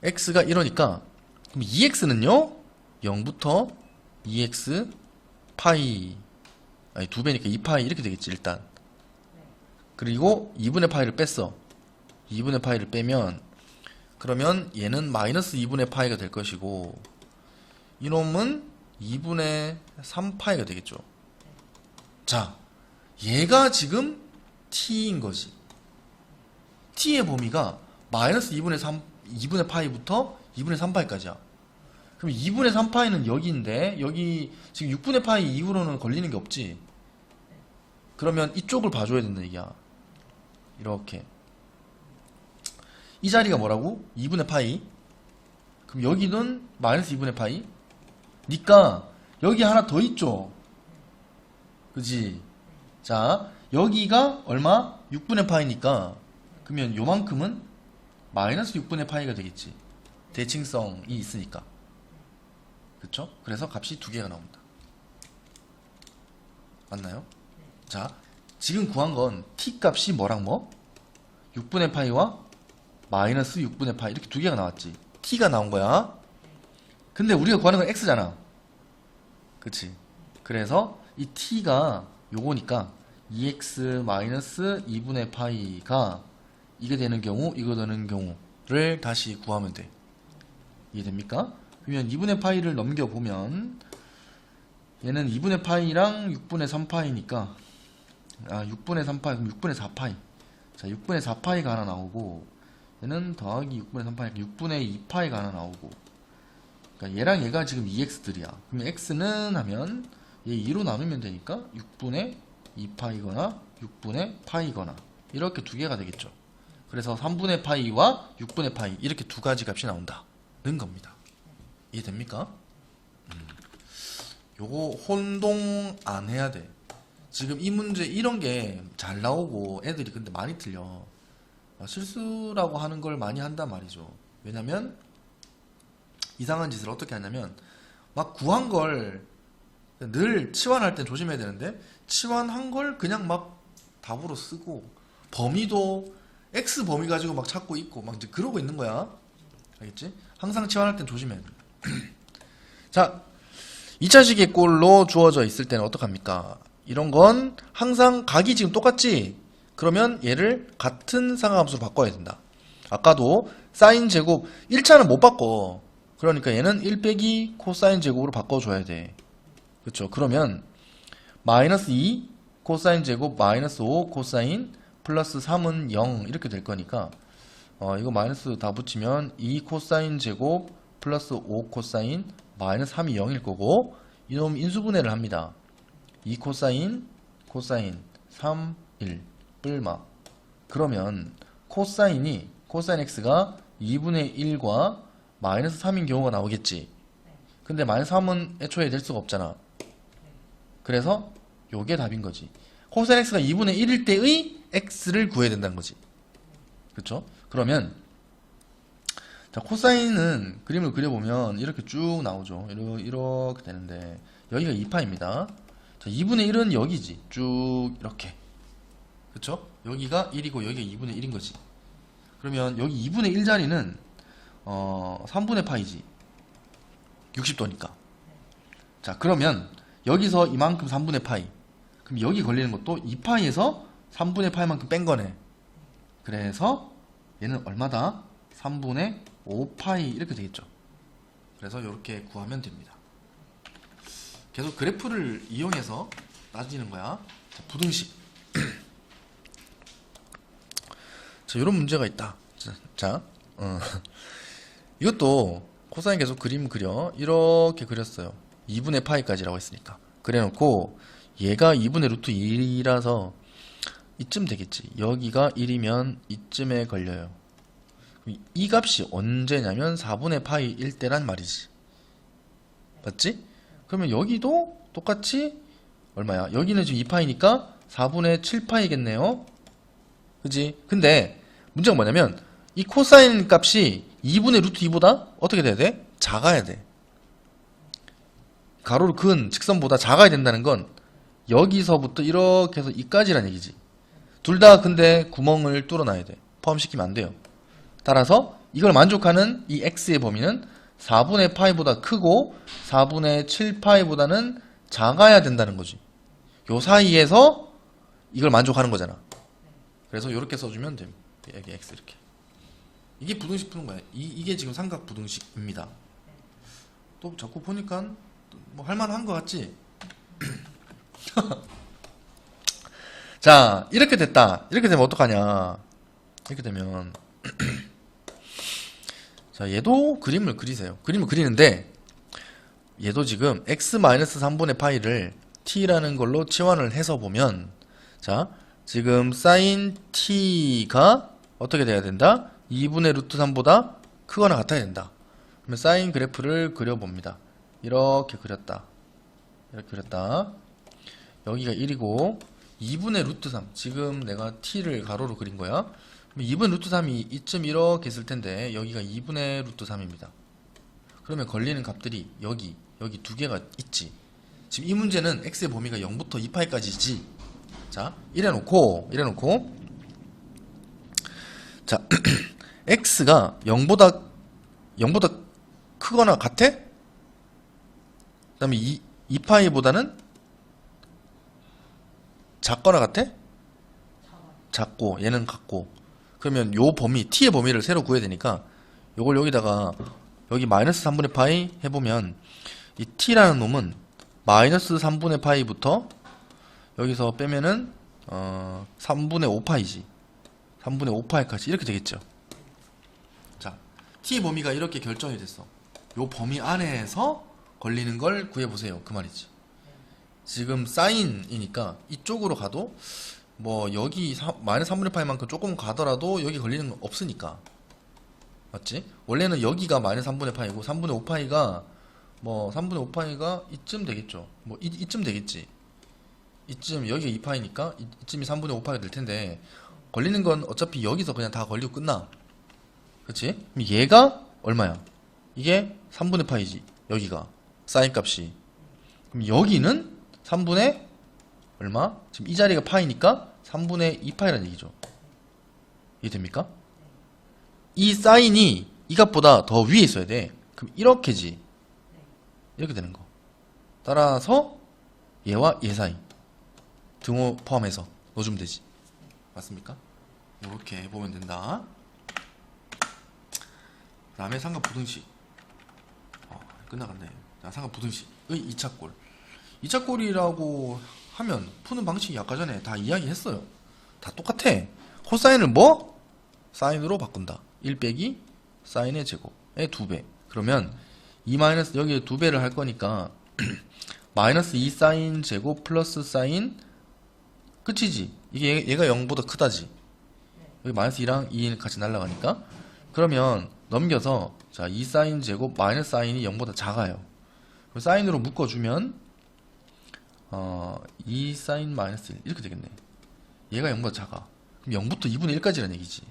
x가 이러니까 그럼 2x는요 0부터 2x 파이, 아니 2배니까 2파이 이렇게 되겠지 일단. 그리고 2분의 파이를 뺐어. 2분의 파이를 빼면 그러면 얘는 마이너스 2분의 파이가 될 것이고 이놈은 2분의 3파이가 되겠죠. 자, 얘가 지금 t인 거지. t의 범위가 마이너스 2분의 파이부터 2분의 3파이까지야. 그럼 2분의 3파이는 여기인데 여기 지금 6분의 파이 이후로는 걸리는 게 없지. 그러면 이쪽을 봐줘야 된다 얘기야. 이렇게 이 자리가 뭐라고? 2분의 파이. 그럼 여기는 마이너스 2분의 파이. 니까 여기 하나 더 있죠. 그지? 자, 여기가 얼마? 6분의 파이니까 그러면 요만큼은 마이너스 6분의 파이가 되겠지. 대칭성이 있으니까. 그쵸? 그래서 값이 두 개가 나옵니다. 맞나요? 자, 지금 구한 건 t 값이 뭐랑 뭐? 6분의 파이와 마이너스 6분의 파이 이렇게 두 개가 나왔지. t가 나온 거야. 근데 우리가 구하는 건 x잖아. 그치? 그래서 이 t가 요거니까 2x 마이너스 2분의 파이가 이게 되는 경우 이거 되는 경우를 다시 구하면 돼. 이해됩니까? 그러면 2분의 파이를 넘겨보면 얘는 2분의 파이랑 6분의 3파이니까 6분의 3파이 그럼 6분의 4파이. 자, 6분의 4파이가 하나 나오고 얘는 더하기 6분의 3파이 6분의 2파이가 하나 나오고, 그러니까 얘랑 얘가 지금 2x들이야. 그러면 x는 하면 얘 2로 나누면 되니까 6분의 2파이거나 6분의 파이거나 이렇게 두 개가 되겠죠. 그래서 3분의 파이와 6분의 파이 이렇게 두 가지 값이 나온다는 겁니다. 이해됩니까? 요거 혼동 안 해야 돼. 지금 이 문제 이런 게 잘 나오고 애들이 근데 많이 틀려. 실수라고 하는 걸 많이 한단 말이죠. 왜냐면 이상한 짓을 어떻게 하냐면 막 구한 걸 늘 치환할 땐 조심해야 되는데 치환한 걸 그냥 막 답으로 쓰고 범위도 x 범위 가지고 막 찾고 있고 막 이제 그러고 있는 거야. 알겠지? 항상 치환할 땐 조심해야 돼. 자, 2차식의 꼴로 주어져 있을 때는 어떡합니까? 이런 건 항상 각이 지금 똑같지? 그러면 얘를 같은 상하함수로 바꿔야 된다. 아까도 사인 제곱 1차는 못 바꿔. 그러니까 얘는 1 빼기 코사인 제곱으로 바꿔줘야 돼. 그쵸? 그러면 마이너스 2 코사인 제곱 마이너스 5 코사인 플러스 3은 0 이렇게 될 거니까 이거 마이너스 다 붙이면 2 코사인 제곱 플러스 5 코사인 마이너스 3이 0일 거고 이놈 인수분해를 합니다. 2 코사인 3 1 뿔마. 그러면 코사인 x가 2분의 1과 마이너스 3인 경우가 나오겠지. 근데 마이너스 3은 애초에 될 수가 없잖아. 그래서 요게 답인 거지. 코사인 x가 2분의 1일 때의 x를 구해야 된다는 거지. 그쵸? 그러면 자, 코사인은 그림을 그려보면 이렇게 쭉 나오죠. 이렇게 되는데 여기가 2파입니다. 자, 2분의 1은 여기지. 쭉 이렇게. 그쵸? 여기가 1이고 여기가 2분의 1인 거지. 그러면 여기 2분의 1 자리는 3분의 파이지. 60도니까. 자, 그러면 여기서 이만큼 3분의 파이. 그럼 여기 걸리는 것도 2파이에서 3분의 파이만큼 뺀 거네. 그래서 얘는 얼마다? 3분의 5파이 이렇게 되겠죠. 그래서 이렇게 구하면 됩니다. 계속 그래프를 이용해서 따지는 거야. 자, 부등식. 자, 이런 문제가 있다. 자, 이것도 코사인 계속 그림 그려. 이렇게 그렸어요. 2분의 파이까지라고 했으니까. 그래놓고 얘가 2분의 루트 1이라서 이쯤 되겠지. 여기가 1이면 이쯤에 걸려요. 이 값이 언제냐면 4분의 파이일 때란 말이지. 맞지? 그러면 여기도 똑같이 얼마야? 여기는 지금 2파이니까 4분의 7파이겠네요. 그지? 근데 문제가 뭐냐면 이 코사인 값이 2분의 루트 2보다 어떻게 돼야 돼? 작아야 돼. 가로를 그은 직선보다 작아야 된다는 건 여기서부터 이렇게 해서 이까지란 얘기지. 둘 다 근데 구멍을 뚫어놔야 돼. 포함시키면 안 돼요. 따라서 이걸 만족하는 이 x의 범위는 4분의 파이보다 크고 4분의 7파이보다는 작아야 된다는 거지. 요 사이에서 이걸 만족하는 거잖아. 그래서 이렇게 써주면 됩니다. 여기 x 이렇게. 이게 부등식 푸는 거야. 이게 지금 삼각 부등식입니다. 또 자꾸 보니까 뭐 할만한 거 같지? 자, 이렇게 됐다. 이렇게 되면 어떡하냐. 이렇게 되면 자, 얘도 그림을 그리세요. 그림을 그리는데 얘도 지금 x-3분의 파이를 t라는 걸로 치환을 해서 보면 자, 지금 sin t가 어떻게 돼야 된다? 2분의 루트 3보다 크거나 같아야 된다. 그러면 사인 그래프를 그려봅니다. 이렇게 그렸다. 이렇게 그렸다. 여기가 1이고 2분의 루트 3. 지금 내가 t를 가로로 그린 거야. 2분의 루트 3이 이쯤 이렇게 있을 텐데 여기가 2분의 루트 3입니다. 그러면 걸리는 값들이 여기 두 개가 있지. 지금 이 문제는 x의 범위가 0부터 2파이까지지. 자, 이래놓고 자, x가 0보다 크거나 같아? 그 다음에 2파이보다는 작거나 같아? 작고 얘는 같고. 그러면 요 범위 t의 범위를 새로 구해야 되니까 요걸 여기다가 여기 마이너스 3분의 파이 해보면 이 t라는 놈은 마이너스 3분의 파이부터 여기서 빼면은 3분의 5파이지. 3분의 5파이까지 이렇게 되겠죠. 자, t의 범위가 이렇게 결정이 됐어. 요 범위 안에서 걸리는 걸 구해보세요. 그 말이지. 지금 사인이니까 이쪽으로 가도 뭐 여기 마이너스 3분의 파이만큼 조금 가더라도 여기 걸리는 건 없으니까. 맞지? 원래는 여기가 마이너스 3분의 파이고 3분의 5파이가 뭐 3분의 5파이가 이쯤 되겠죠. 뭐 이쯤 되겠지. 이쯤 여기가 2파이니까 이쯤이 3분의 5파이가 될 텐데 걸리는 건 어차피 여기서 그냥 다 걸리고 끝나. 그치? 그럼 얘가 얼마야? 이게 3분의 파이지. 여기가 사인 값이. 그럼 여기는 3분의 얼마? 지금 이 자리가 파이니까 3분의 2파이라는 얘기죠. 이해됩니까? 이 사인이 이 값보다 더 위에 있어야 돼. 그럼 이렇게지. 이렇게 되는 거. 따라서 얘와 얘 사이 등호 포함해서 넣어주면 되지. 맞습니까? 이렇게 해보면 된다. 그 다음에 삼각 부등식. 끝나갔네. 자, 삼각 부등식의 2차꼴. 2차꼴이라고 하면 푸는 방식이 아까 전에 다 이야기했어요. 다 똑같아. 코사인을 뭐? 사인으로 바꾼다. 1 빼기 사인의 제곱의 2배. 그러면 2 마이너스 여기에 2배를 할 거니까 마이너스 2 사인 제곱 플러스 사인 끝이지. 이게 얘가 0보다 크다지. 여기 마이너스 2랑 2는 같이 날라가니까. 그러면 넘겨서 자, 2 사인 제곱 마이너스 사인이 0보다 작아요. 사인으로 묶어주면 2 사인 마이너스 1 이렇게 되겠네. 얘가 0보다 작아. 그럼 0부터 2분의 1까지라는 얘기지.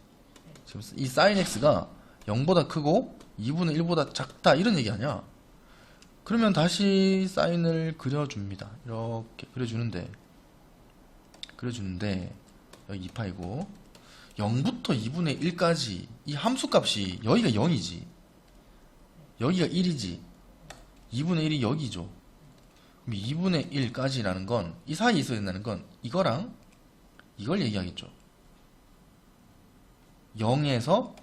지금 이 사인 x가 0보다 크고 2분의 1보다 작다 이런 얘기 아니야. 그러면 다시 사인을 그려줍니다. 이렇게 그려주는데 여기 2파이고 0부터 2분의 1까지 이 함수값이 여기가 0이지 여기가 1이지 2분의 1이 여기죠. 그럼 2분의 1까지라는 건 이 사이에 있어야 된다는 건 이거랑 이걸 얘기하겠죠. 0에서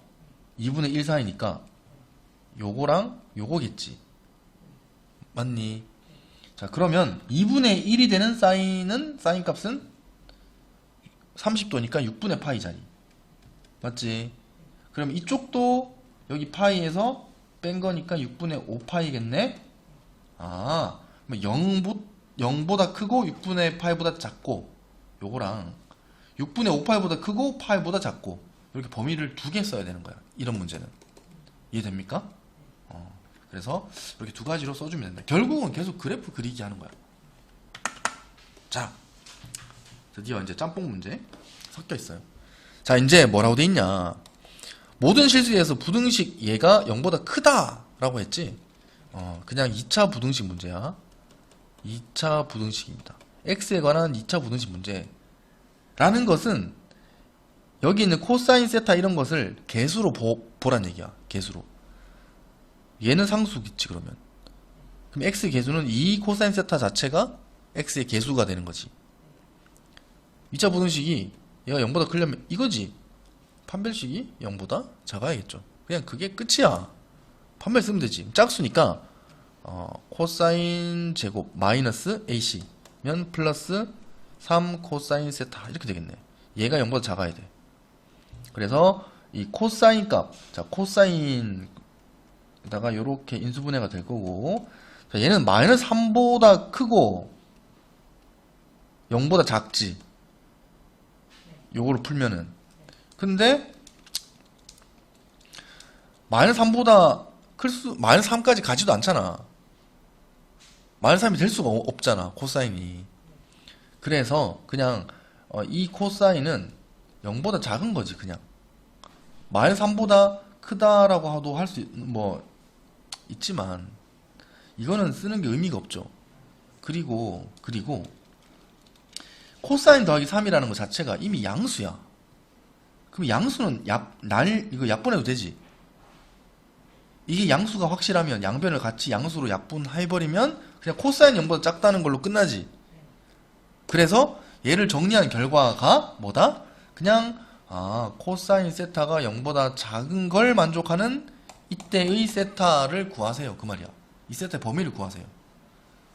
2분의 1 사이니까 요거랑 요거겠지. 맞니? 자, 그러면 2분의 1이 되는 사인 값은 30도니까 6분의 파이 자리. 맞지? 그럼 이쪽도 여기 파이에서 뺀 거니까 6분의 5 파이겠네? 아, 0보다 크고 6분의 파이보다 작고 요거랑 6분의 5 파이보다 크고 파이보다 작고 이렇게 범위를 두 개 써야 되는 거야. 이런 문제는. 이해됩니까? 그래서 이렇게 두 가지로 써주면 된다. 결국은 계속 그래프 그리기 하는 거야. 자, 드디어 이제 짬뽕 문제 섞여 있어요. 자, 이제 뭐라고 돼 있냐? 모든 실수에서 부등식 얘가 0보다 크다라고 했지. 그냥 2차 부등식 문제야. 2차 부등식입니다. x에 관한 2차 부등식 문제라는 것은 여기 있는 코사인 세타 이런 것을 개수로 보란 얘기야. 개수로. 얘는 상수겠지 그러면. 그럼 x 개수는 이 코사인 세타 자체가 x의 개수가 되는 거지. 2차 부등식이 얘가 0보다 크려면 이거지. 판별식이 0보다 작아야겠죠. 그냥 그게 끝이야. 판별 쓰면 되지. 짝수니까 코사인 제곱 마이너스 ac면 플러스 3 코사인 세타 이렇게 되겠네. 얘가 0보다 작아야 돼. 그래서 이 코사인 값, 자 코사인에다가 이렇게 인수분해가 될 거고, 자, 얘는 마이너스 3보다 크고 0보다 작지. 요거를 풀면은. 근데 마이너스 3보다 마이너스 3까지 가지도 않잖아. 마이너스 3이 될 수가 없잖아, 코사인이. 그래서 그냥 이 코사인은 0보다 작은 거지, 그냥. 마이너스 3보다 크다라고 하도 할 수 있지만 이거는 쓰는 게 의미가 없죠. 그리고 코사인 더하기 3이라는 것 자체가 이미 양수야. 그럼 양수는 이거 약분해도 되지. 이게 양수가 확실하면 양변을 같이 양수로 약분해버리면 그냥 코사인 0보다 작다는 걸로 끝나지. 그래서 얘를 정리한 결과가 뭐다? 그냥 코사인 세타가 0보다 작은 걸 만족하는 이때의 세타를 구하세요. 그 말이야. 이 세타의 범위를 구하세요.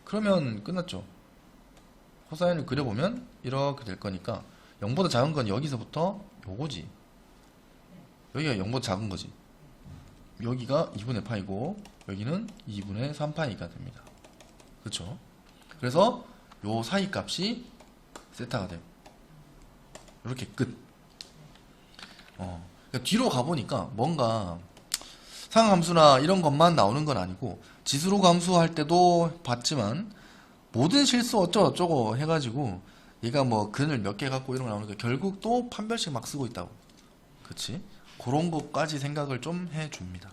그러면 끝났죠. 코사인을 그려보면 이렇게 될 거니까 0보다 작은 건 여기서부터 요거지. 여기가 0보다 작은 거지. 여기가 2분의 파이고 여기는 2분의 3파이가 됩니다. 그렇죠? 그래서 요 사이 값이 세타가 돼요. 이렇게 끝. 그러니까 뒤로 가보니까 뭔가 상함수나 이런 것만 나오는 건 아니고 지수로 감수할 때도 봤지만 모든 실수 어쩌고저쩌고 해가지고 얘가 뭐 근을 몇 개 갖고 이런 거 나오니까 결국 또 판별식 막 쓰고 있다고. 그치? 그런 것까지 생각을 좀 해줍니다.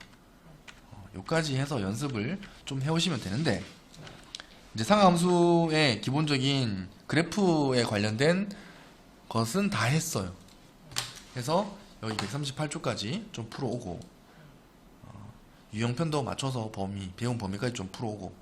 요까지 해서 연습을 좀 해오시면 되는데, 이제 상함수의 기본적인 그래프에 관련된 것은 다 했어요. 그래서 여기 138초까지 좀 풀어오고, 유형편도 맞춰서 배운 범위까지 좀 풀어오고,